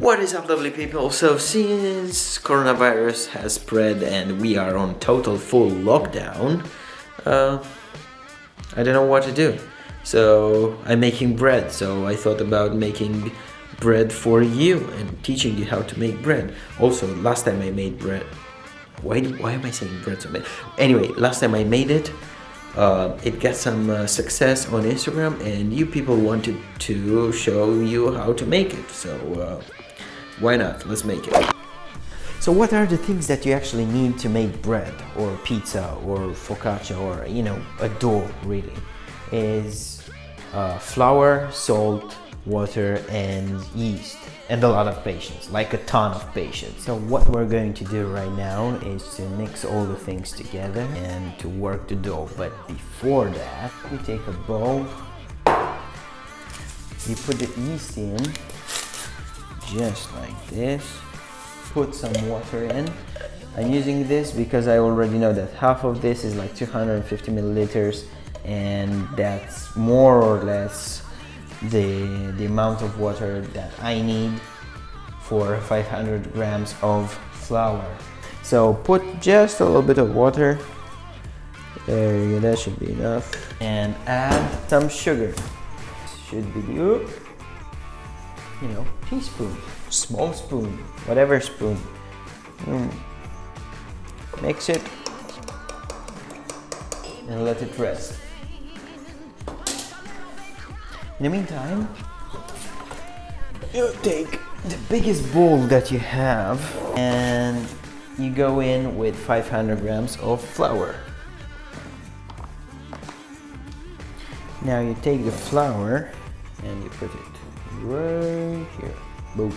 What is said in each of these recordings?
What is up, lovely people? So since coronavirus has spread and we are on total full lockdown, I don't know what to do. So I'm making bread, so I thought about making bread for you and teaching you how to make bread. Also, last time I made bread, why am I saying bread so bad? Anyway, last time I made it, it got some success on Instagram, and you people wanted to show you how to make it, so why not? Let's make it. So what are the things that you actually need to make bread or pizza or focaccia or, you know, a dough really? Is flour, salt, water and yeast, and a lot of patience, like a ton of patience. So what we're going to do right now is to mix all the things together and to work the dough. But before that, you take a bowl, you put the yeast in, just like this, put some water in. I'm using this because I already know that half of this is like 250 milliliters, and that's more or less the amount of water that I need for 500 grams of flour. So put just a little bit of water. There you go, that should be enough. And add some sugar. Should be you know, teaspoon, small spoon, whatever spoon. Mix it and let it rest. In the meantime, you take the biggest bowl that you have and you go in with 500 grams of flour. Now you take the flour and you put it right here. Boom.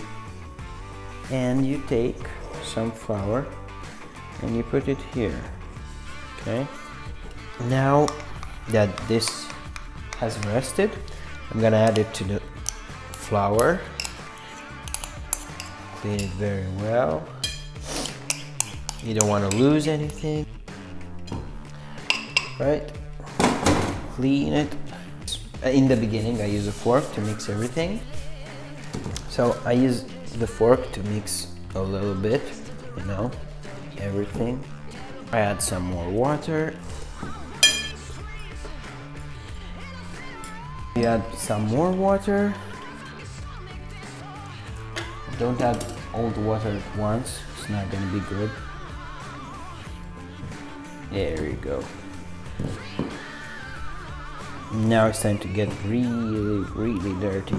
And you take some flour and you put it here. Okay. Now that this has rested, I'm gonna add it to the flour. Clean it very well. You don't want to lose anything. Right? Clean it. In the beginning, I use a fork to mix everything. So I use the fork to mix a little bit, you know, everything. I add some more water. You add some more water. Don't add all the water at once, it's not going to be good. There you go. Now it's time to get really dirty.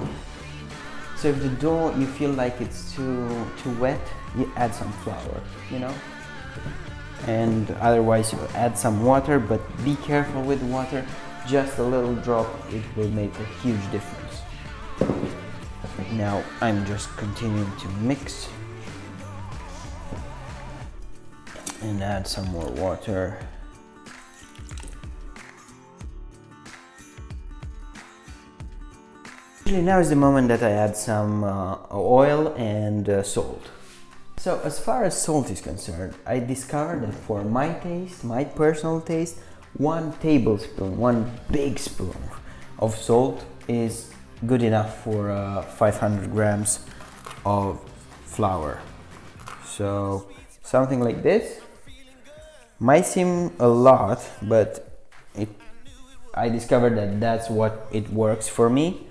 So if the dough, you feel like it's too wet, you add some flour, you know? And otherwise you add some water, but be careful with water. Just a little drop, it will make a huge difference. Now I'm just continuing to mix and add some more water. Now is the moment that I add some oil and salt. So as far as salt is concerned, I discovered that for my taste, my personal taste, 1 tablespoon, 1 big spoon of salt is good enough for 500 grams of flour. So something like this might seem a lot, but I discovered that that's what it works for me.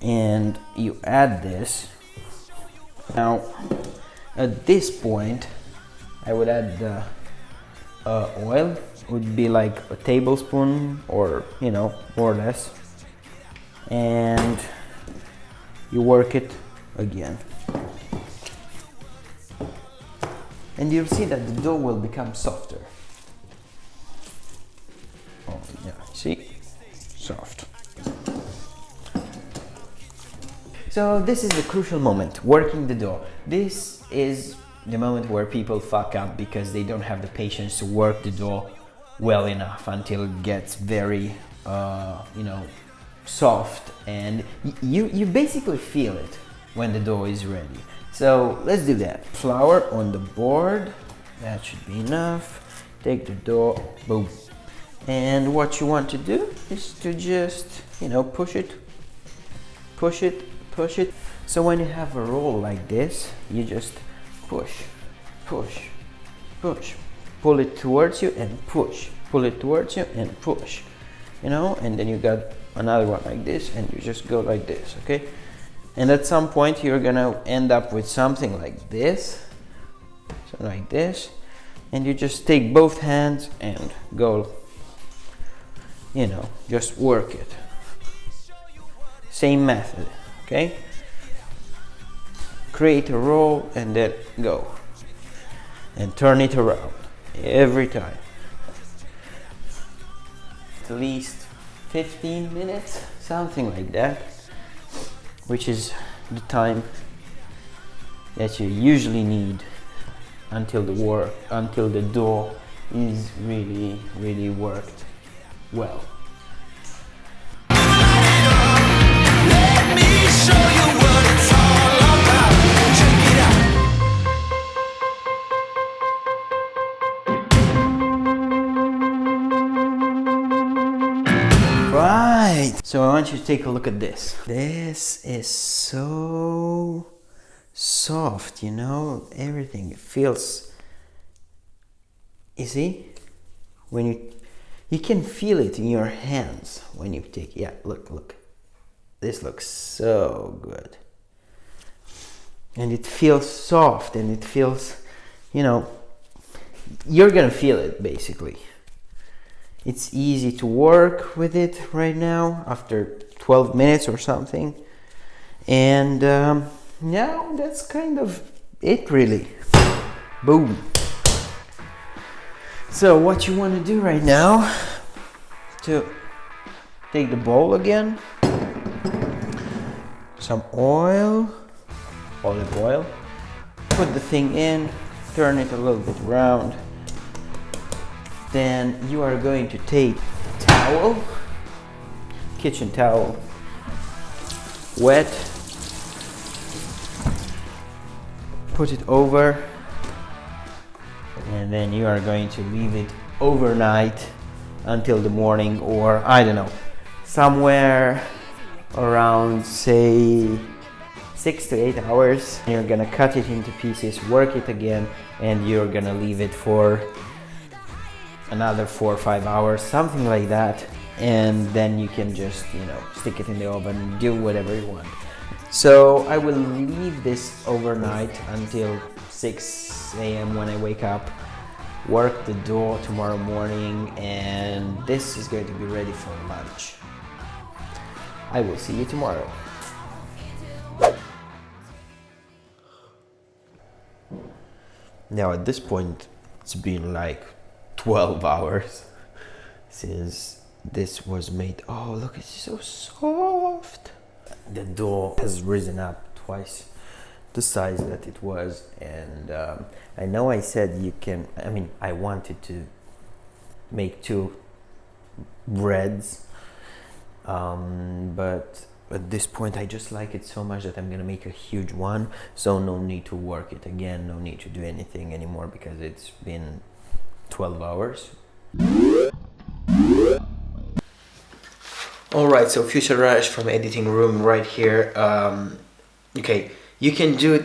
And you add this. Now at this point I would add the oil. Would be like a tablespoon, or you know, more or less, and you work it again, and you'll see that the dough will become softer. Oh yeah, see, soft. So this is the crucial moment, working the dough. This is the moment where people fuck up because they don't have the patience to work the dough well enough until it gets very you know, soft, and you basically feel it when the dough is ready. So let's do that. Flour on the board, that should be enough. Take the dough, boom. And what you want to do is to just, you know, push it, So when you have a roll like this, you just push, push, push, pull it towards you and push, pull it towards you and push, you know, and then you got another one like this and you just go like this, okay? And at some point you're gonna end up with something like this, so like this, and you just take both hands and go, you know, just work it. Same method, okay? Create a roll and then go. And turn it around every time. At least 15 minutes, something like that, which is the time that you usually need until the dough is really worked well. Let me show you what it's all about. Check it out. Right. So I want you to take a look at this. This is so soft, you know, everything feels, you see, when you can feel it in your hands when you take, yeah, look, this looks so good, and it feels soft, and it feels, you know, you're gonna feel it basically. It's easy to work with it right now after 12 minutes or something, and now that's kind of it really. Boom. So what you want to do right now, to take the bowl again, some oil, olive oil, put the thing in, turn it a little bit around, then you are going to take a towel, kitchen towel, wet, put it over, and then you are going to leave it overnight until the morning, or I don't know, somewhere around, say, 6 to 8 hours. You're gonna cut it into pieces, work it again, and you're gonna leave it for another 4 or 5 hours, something like that, and then you can just, you know, stick it in the oven, do whatever you want. So I will leave this overnight until 6 a.m. when I wake up, work the dough tomorrow morning, and this is going to be ready for lunch. I will see you tomorrow. Now at this point, it's been like 12 hours since this was made. Oh, look, it's so soft. The dough has risen up twice the size that it was, and I know I said you can, I mean, I wanted to make 2 breads, but at this point I just like it so much that I'm gonna make a huge one, so no need to work it again, no need to do anything anymore, because it's been 12 hours. Alright, so Future Raj from editing room right here. Okay, you can do it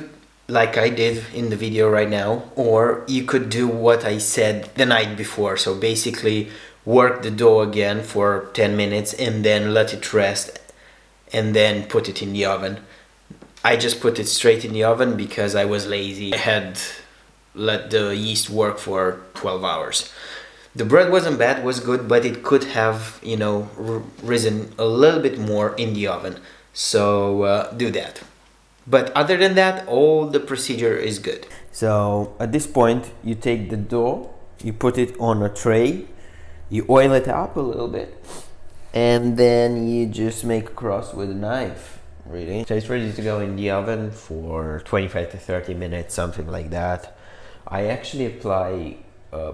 like I did in the video right now, or you could do what I said the night before. So basically work the dough again for 10 minutes and then let it rest and then put it in the oven. I just put it straight in the oven because I was lazy. I had let the yeast work for 12 hours. The bread wasn't bad, was good, but it could have, you know, risen a little bit more in the oven. So do that. But other than that, all the procedure is good. So at this point, you take the dough, you put it on a tray, you oil it up a little bit, and then you just make a cross with a knife, really. So it's ready to go in the oven for 25 to 30 minutes, something like that. I actually apply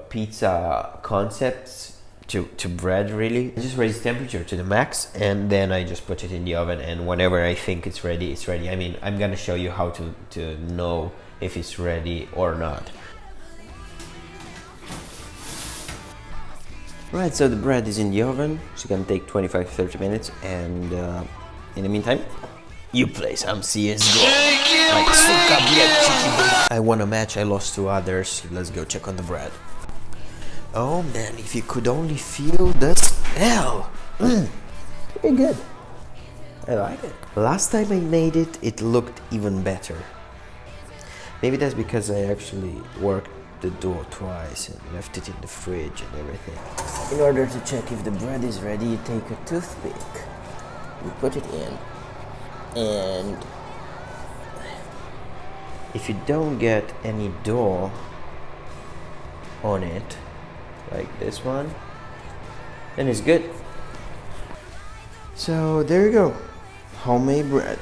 pizza concepts to bread, really. I just raise temperature to the max, and then I just put it in the oven, and whenever I think it's ready, it's ready. I mean, I'm gonna show you how to know if it's ready or not. Right, so the bread is in the oven. It's gonna take 25-30 minutes, and in the meantime, You play some CSGO. Like, suka, блядь, chiki. I won a match, I lost to others. Let's go check on the bread. Oh man, if you could only feel the smell. Pretty good. I like it. Last time I made it, it looked even better. Maybe that's because I actually worked the dough twice and left it in the fridge and everything. In order to check if the bread is ready, you take a toothpick, you put it in, and if you don't get any dough on it, like this one, then it's good. So there you go, homemade bread.